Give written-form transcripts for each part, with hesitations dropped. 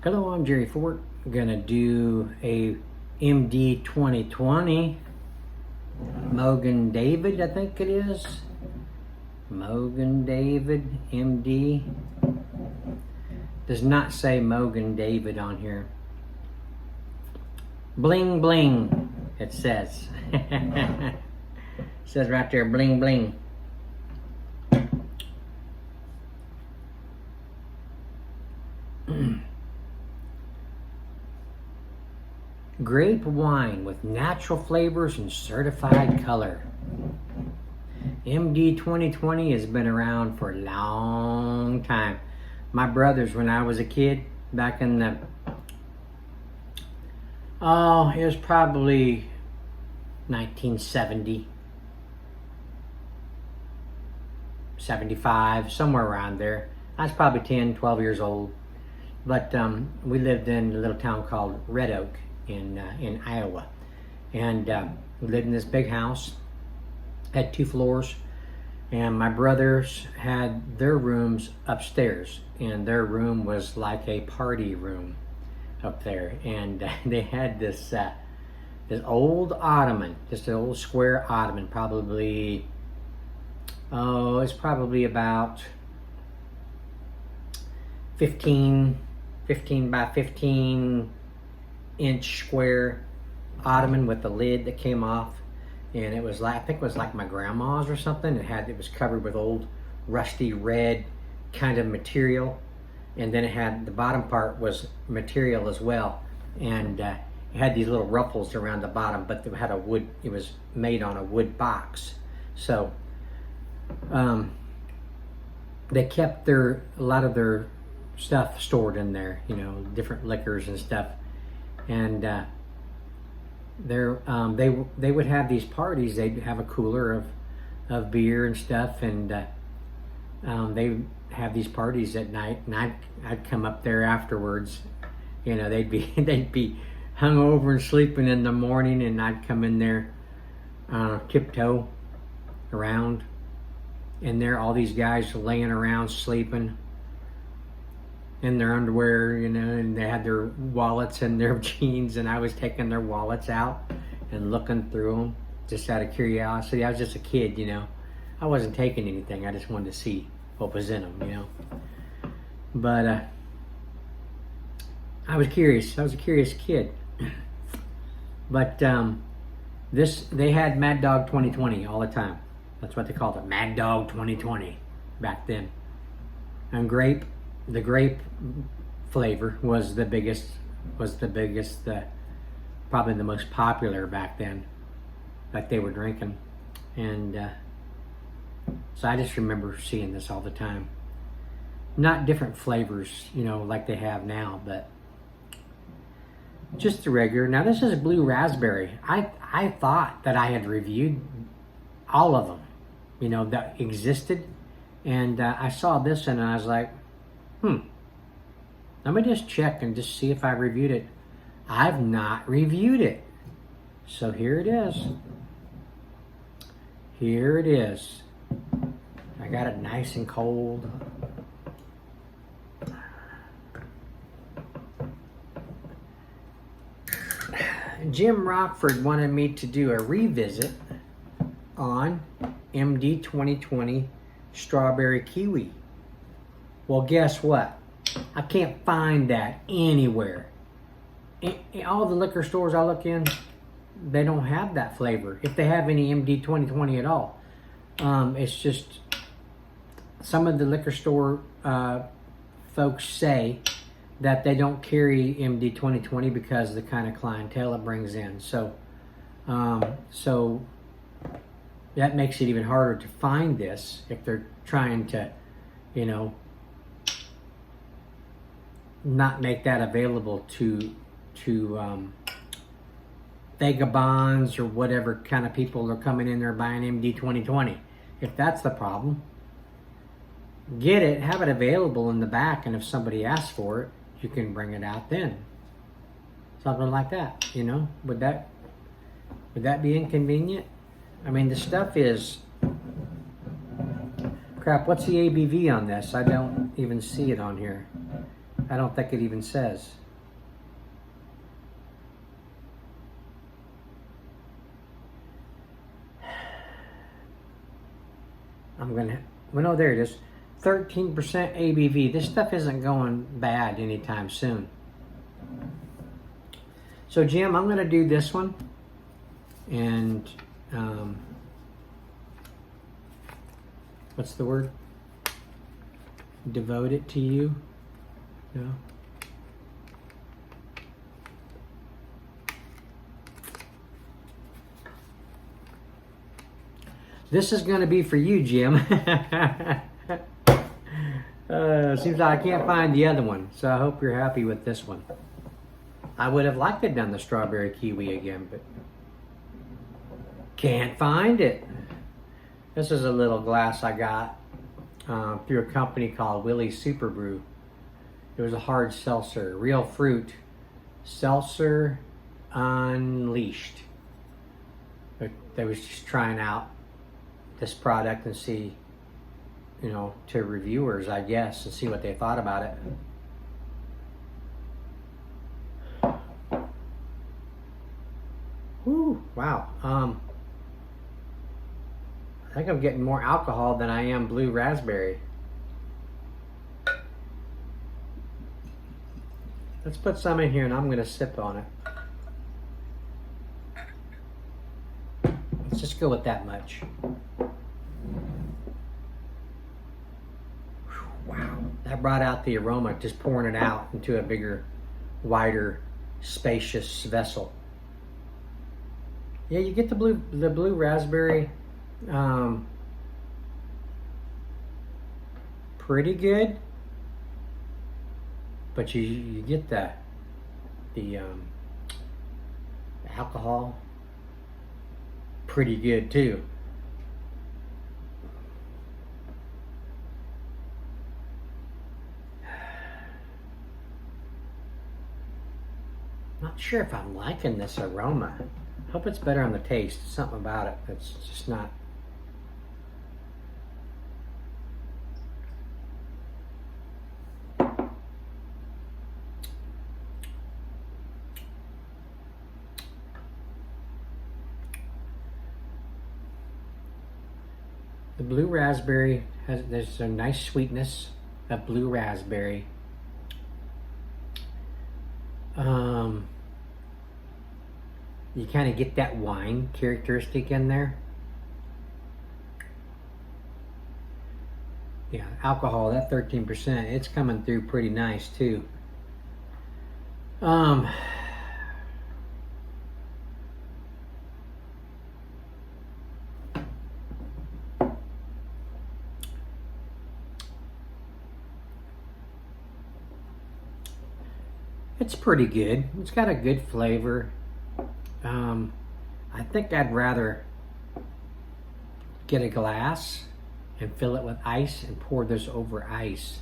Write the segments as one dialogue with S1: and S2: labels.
S1: Hello, I'm Jerry Fort. I'm gonna do a MD 2020 Mogan David, I think it is. Mogan David MD. Does not say Mogan David on here. Bling bling, it says. It says right there, bling bling. Grape wine with natural flavors and certified color. MD 2020 has been around for a long time. My brothers, when I was a kid, back in the, it was probably 1970, 75, somewhere around there. I was probably 10, 12 years old. But we lived in a little town called Red Oak in Iowa. And we lived in this big house, had 2 floors, and my brothers had their rooms upstairs, and their room was like a party room up there. And they had this old ottoman, just an old square ottoman, probably, it's probably about 15 by 15 inch square ottoman with the lid that came off, and it was like, I think it was like my grandma's or something. It was covered with old rusty red kind of material, and then it had the bottom part was material as well, and it had these little ruffles around the bottom, but it had a wood, it was made on a wood box. So they kept a lot of their stuff stored in there, you know, different liquors and stuff. And they would have these parties. They'd have a cooler of beer and stuff, and they have these parties at night, and I'd come up there afterwards. You know, they'd be hungover and sleeping in the morning, and I'd come in there, tiptoe around, and there all these guys laying around sleeping in their underwear, you know, and they had their wallets in their jeans, and I was taking their wallets out and looking through them just out of curiosity. I was just a kid, you know. I wasn't taking anything. I just wanted to see what was in them, you know. But I was curious. I was a curious kid. But they had Mad Dog 2020 all the time. That's what they called it, Mad Dog 2020 back then. And Grape. The grape flavor was the biggest, probably the most popular back then that they were drinking. And so I just remember seeing this all the time. Not different flavors, you know, like they have now, but just the regular. Now this is a blue raspberry. I thought that I had reviewed all of them, you know, that existed. And I saw this and I was like, let me just check and just see if I reviewed it. I've not reviewed it. So here it is. Here it is. I got it nice and cold. Jim Rockford wanted me to do a revisit on MD 2020 Strawberry Kiwi. Well, guess what? I can't find that anywhere. In all the liquor stores I look in, they don't have that flavor. If they have any MD 2020 at all. It's just some of the liquor store folks say that they don't carry MD 2020 because of the kind of clientele it brings in. So that makes it even harder to find this if they're trying to, you know, not make that available to vagabonds or whatever kind of people are coming in there buying MD 2020. If that's the problem, get it, have it available in the back, and if somebody asks for it, you can bring it out then. Something like that, you know? Would that be inconvenient? I mean, the stuff is, crap, what's the ABV on this? I don't even see it on here. I don't think it even says. Well, no, there it is. 13% ABV. This stuff isn't going bad anytime soon. So, Jim, I'm going to do this one. And, what's the word? Devote it to you? No? This is going to be for you, Jim. Seems like I can't find the other one, so I hope you're happy with this one. I would have liked it done the strawberry kiwi again, but can't find it. This is a little glass I got through a company called Willie's Super Brew. It was a hard seltzer, real fruit seltzer unleashed. But they was just trying out this product and see, you know, to reviewers, I guess, and see what they thought about it. Whew, wow. I think I'm getting more alcohol than I am blue raspberry. Let's put some in here and I'm going to sip on it. Let's just go with that much. Wow, that brought out the aroma, just pouring it out into a bigger, wider, spacious vessel. Yeah, you get the blue raspberry pretty good, but you get the alcohol pretty good too. Not sure if I'm liking this aroma. Hope it's better on the taste. Something about it that's just not. The blue raspberry there's a nice sweetness of blue raspberry. You kind of get that wine characteristic in there. Yeah, alcohol, that 13%, it's coming through pretty nice too. It's pretty good. It's got a good flavor. I think I'd rather get a glass and fill it with ice and pour this over ice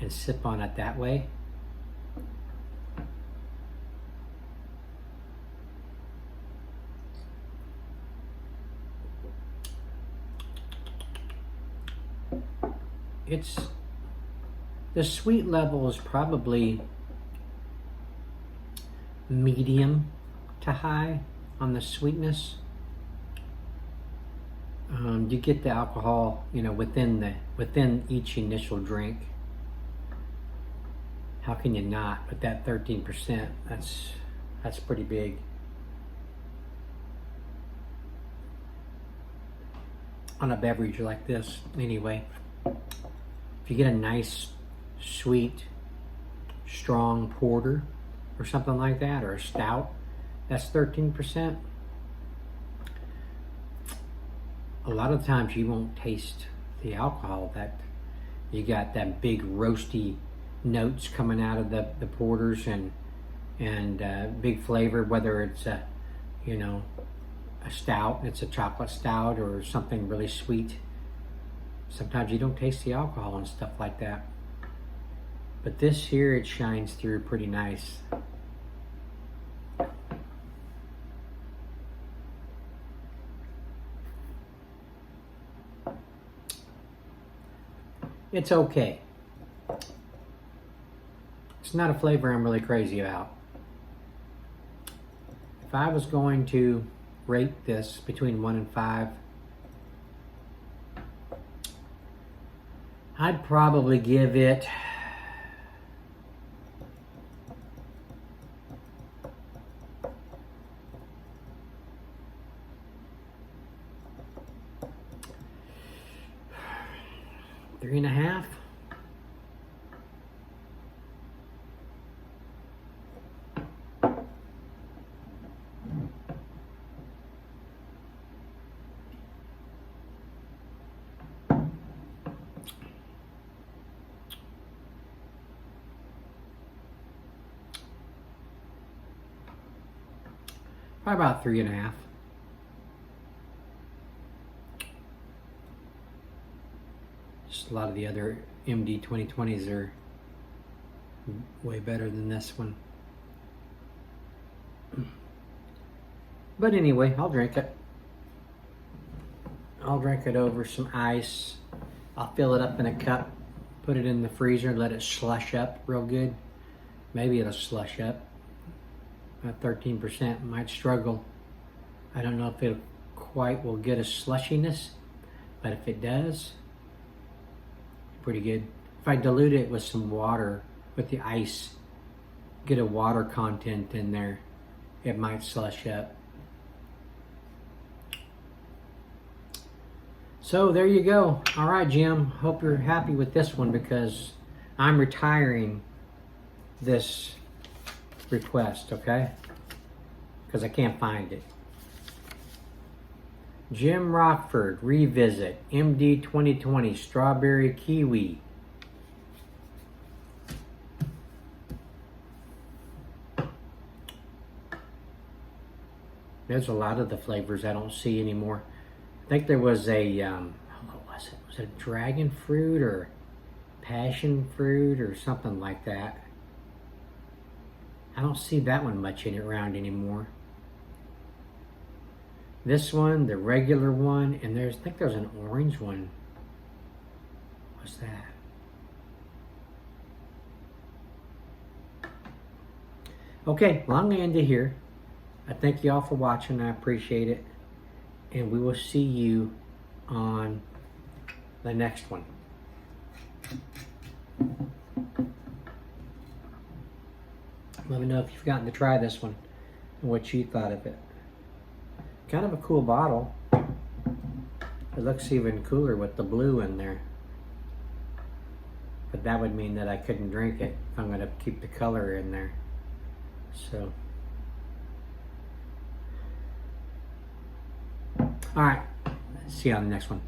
S1: and sip on it that way. The sweet level is probably medium to high on the sweetness. You get the alcohol, you know, within each initial drink. How can you not? With that 13%, that's pretty big. On a beverage like this, anyway. If you get a nice, sweet, strong porter or something like that, or a stout, that's 13%. A lot of times you won't taste the alcohol. That you got that big roasty notes coming out of the porters and big flavor, whether it's a stout, it's a chocolate stout or something really sweet. Sometimes you don't taste the alcohol and stuff like that. But this here, it shines through pretty nice. It's okay. It's not a flavor I'm really crazy about. If I was going to rate this between 1 and 5, I'd probably give it three and a half. Probably about 3.5. Just a lot of the other MD 2020s are way better than this one. But anyway, I'll drink it. I'll drink it over some ice. I'll fill it up in a cup, put it in the freezer, let it slush up real good. Maybe it'll slush up. At 13%, might struggle. I don't know if it quite will get a slushiness, but if it does, pretty good. If I dilute it with some water, with the ice, get a water content in there, it might slush up. So there you go. All right, Jim, hope you're happy with this one because I'm retiring this request, okay? Because I can't find it. Jim Rockford, Revisit, MD 2020, Strawberry Kiwi. There's a lot of the flavors I don't see anymore. I think there was a, what was it? Was it dragon fruit or passion fruit or something like that? I don't see that one much around anymore. This one, the regular one, and I think there's an orange one. What's that? Okay, well, I'm going to end it here. I thank you all for watching. I appreciate it. And we will see you on the next one. Let me know if you've gotten to try this one and what you thought of it. Kind of a cool bottle. It looks even cooler with the blue in there. But that would mean that I couldn't drink it if I'm going to keep the color in there. So, all right. See you on the next one.